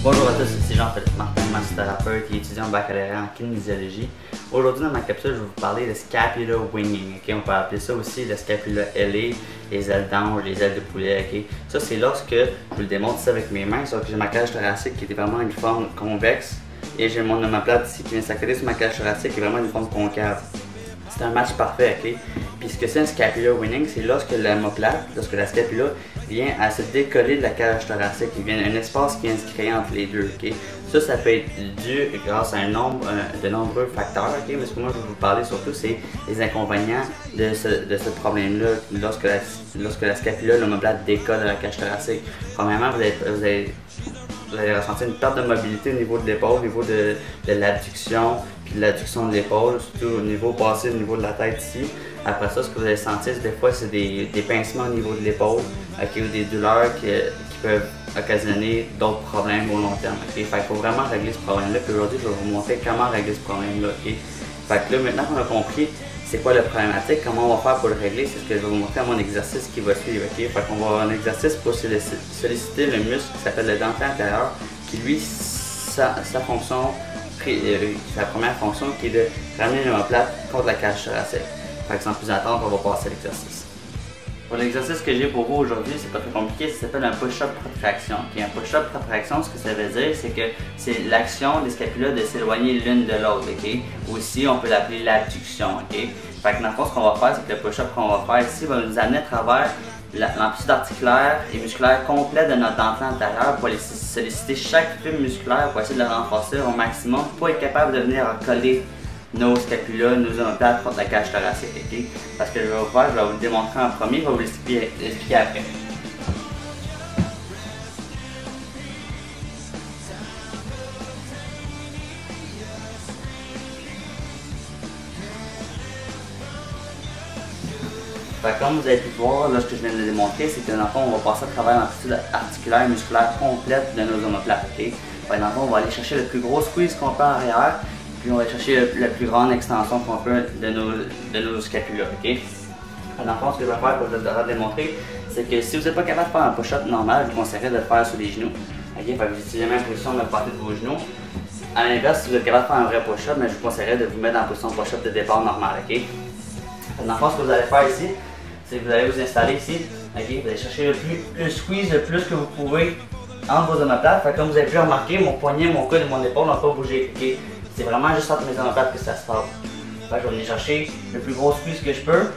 Bonjour à tous, ici Jean-Philippe Martin, massothérapeute et étudiant en baccalauréat en kinésiologie. Aujourd'hui dans ma capsule, je vais vous parler de scapula winging. On peut appeler ça aussi le scapula ailé, les ailes d'ange, les ailes de poulet. Ça c'est lorsque, je vous le démontre ici avec mes mains, sauf que j'ai ma cage thoracique qui est vraiment une forme convexe et j'ai mon omoplate ici qui vient s'accoler sur ma cage thoracique qui est vraiment une forme concave. C'est un match parfait, Puis ce que c'est un scapula winning, c'est lorsque l'omoplate, lorsque la scapula vient à se décoller de la cage thoracique, il vient un espace qui vient se créer entre les deux, Ça peut être dû grâce à un nombre de nombreux facteurs, Mais ce que moi je vais vous parler surtout, c'est les inconvénients de ce problème-là lorsque la scapula, l'omoplate décolle de la cage thoracique. Premièrement, vous allez ressentir une perte de mobilité au niveau de l'épaule, au niveau de l'abduction, puis de l'adduction de l'épaule, surtout au niveau passé, au niveau de la tête ici. Après ça, ce que vous allez sentir, des fois, c'est des pincements au niveau de l'épaule, ou des douleurs qui peuvent occasionner d'autres problèmes au long terme. Fait qu'il faut vraiment régler ce problème-là. Puis aujourd'hui, je vais vous montrer comment régler ce problème-là. Fait que là, maintenant qu'on a compris c'est quoi la problématique, comment on va faire pour le régler, c'est ce que je vais vous montrer à mon exercice qui va suivre. Fait qu'on va avoir un exercice pour solliciter le muscle qui s'appelle le dentin antérieur, qui lui, sa première fonction qui est de ramener l'omoplate contre la cage thoracique. Fait que sans plus attendre, on va passer à l'exercice. Pour l'exercice que j'ai pour vous aujourd'hui, c'est pas très compliqué, ça s'appelle un push-up protraction. Un push-up protraction, ce que ça veut dire, c'est que c'est l'action des scapulas de s'éloigner l'une de l'autre, Aussi, on peut l'appeler l'abduction, Fait que dans le fond, ce qu'on va faire, c'est que le push-up qu'on va faire ici va nous amener à travers l'amplitude articulaire et musculaire complète de notre dentin antérieur pour aller solliciter chaque fibre musculaire pour essayer de le renforcer au maximum pour être capable de venir coller nos scapulas, nos omoplates contre la cage thoracique. Parce que je vais vous faire, je vais vous le démontrer en premier, je vais vous l'expliquer après. Comme vous avez pu voir, là, ce que je viens de le démontrer, c'est que dans le fond, on va passer à travers l'amplitude articulaire et musculaire complète de nos omoplates. Dans le fond, on va aller chercher le plus gros squeeze qu'on peut en arrière, puis on va chercher la plus grande extension qu'on peut de nos scapulas. Dans le fond, ce que je vais faire pour vous le démontrer, c'est que si vous n'êtes pas capable de faire un push-up normal, je vous conseillerais de le faire sur les genoux. Fait que vous utilisez la même position de partie de vos genoux. À l'inverse, si vous êtes capable de faire un vrai push-up, je vous conseillerais de vous mettre dans la position de push-up de départ normal. Dans le fond, ce que vous allez faire ici, c'est que vous allez vous installer ici, vous allez chercher le squeeze le plus que vous pouvez entre vos omoplates. Comme vous avez pu remarquer, mon poignet, mon coude et mon épaule n'ont pas bougé. C'est vraiment juste entre mes omoplates que ça se passe. Je vais venir chercher le plus gros squeeze que je peux,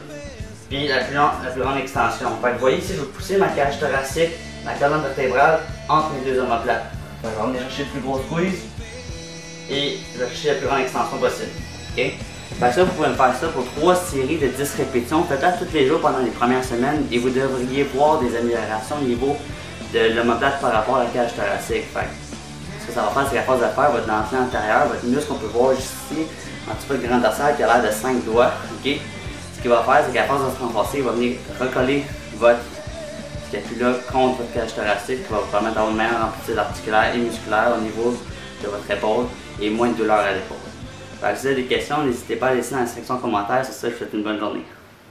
puis la plus grande extension. Vous voyez ici, je vais pousser ma cage thoracique, ma colonne vertébrale entre mes deux omoplates. Je vais venir chercher le plus gros squeeze et je vais chercher la plus grande extension possible. Ça, vous pouvez me faire ça pour 3 séries de 10 répétitions, peut-être tous les jours pendant les premières semaines, et vous devriez voir des améliorations au niveau de l'omoplate par rapport à la cage thoracique. Ce que ça va faire, c'est qu'à force de faire votre dentin antérieur, votre muscle qu'on peut voir juste ici, un petit peu de grand dorsal qui a l'air de 5 doigts. Ce qu'il va faire, c'est qu'à force de se renforcer, il va venir recoller votre scapula contre votre cage thoracique, qui va vous permettre d'avoir une meilleure amplitude articulaire et musculaire au niveau de votre épaule et moins de douleur à l'épaule. Si vous avez des questions, n'hésitez pas à laisser dans la section commentaires. C'est ça, je vous souhaite une bonne journée.